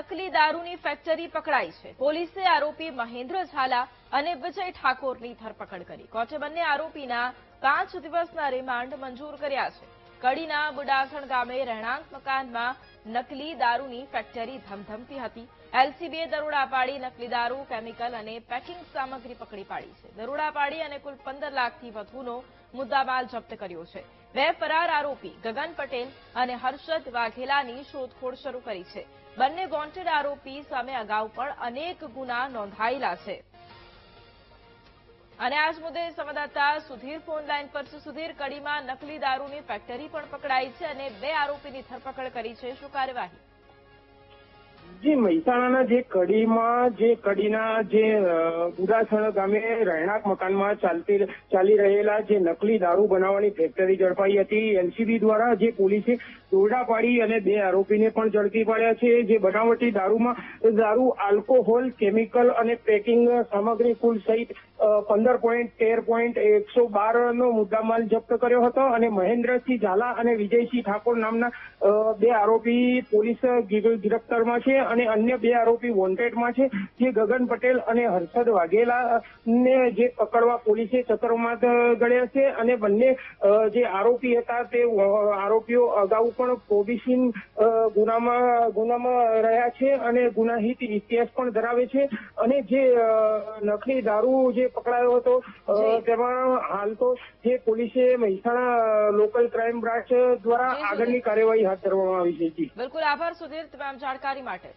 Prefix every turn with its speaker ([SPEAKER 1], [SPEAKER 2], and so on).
[SPEAKER 1] નકલી દારૂની ફેક્ટરી પકડાઈ છે। પોલીસે આરોપી મહેન્દ્ર ઝાલા અને વિજય ઠાકોરની ધરપકડ કરી। કોર્ટે બંને આરોપીના 5 દિવસના રિમાન્ડ મંજૂર કર્યા છે। કડીના બુડાસણ ગામે રહેણાંક મકાનમાં નકલી દારૂની ફેક્ટરી ધમધમતી હતી। એલસીબીએ દરોડા પાડી નકલી દારૂ, કેમિકલ અને પેકિંગ સામગ્રી પકડી પાડી છે। દરોડા પાડી અને કુલ 15 લાખથી વધુનો મુદ્દામાલ જપ્ત કર્યો છે। 2 ફરાર આરોપી ગગન પટેલ અને હર્ષદ વાઘેલાની શોધખોળ શરૂ કરી છે। બંને વોન્ટેડ આરોપી સામે અગાઉ પણ અનેક ગુના નોંધાયેલા છે। અને આજ મુદ્દે સંવાદદાતા સુધીર ફોન લાઈન પર છે। સુધીર, કડીમાં નકલી દારૂની ફેક્ટરી પણ પકડાઈ છે અને 2 આરોપીની ધરપકડ કરી છે। શું કાર્યવાહી?
[SPEAKER 2] જી, મહેસાણાના જે કડીના જે બુડાસણ ગામે રહેણાંક મકાનમાં ચાલી રહેલા જે નકલી દારૂ બનાવવાની ફેક્ટરી ઝડપાઈ હતી। એલસીબી દ્વારા જે પોલીસે દોરડા પાડી અને 2 આરોપીને પણ ઝડપી પાડ્યા છે। જે બનાવટી દારૂ, આલ્કોહોલ, કેમિકલ અને પેકિંગ સામગ્રી કુલ સહિત 15.13.112 નો મુદ્દામાલ જપ્ત કર્યો હતો અને મહેન્દ્રસિંહ ઝાલા અને વિજયસિંહ ઠાકોર નામના 2 આરોપી પોલીસ ગિરફ્તારમાં છે અને અન્ય 2 આરોપી વોન્ટેડમાં છે। જે ગગન પટેલ અને હર્ષદ વાઘેલાને જે પકડવા પોલીસે ચક્કરમાં ગળ્યા છે અને બંને જે આરોપી હતા તે આરોપીઓ અગાઉ પણ પ્રોબેશન ગુનામાં રહ્યા છે અને ગુનાહિત ઇતિહાસ પણ ધરાવે છે। અને જે નકલી દારૂ જે પકડાયો હતો તેમાં હાલ તો જે પોલીસે મહેસાણા લોકલ ક્રાઇમ બ્રાન્ચ દ્વારા આગળની કાર્યવાહી હાથ ધરવામાં આવી છે।
[SPEAKER 1] બિલકુલ, આભાર સુધીર તમામ જાણકારી માટે।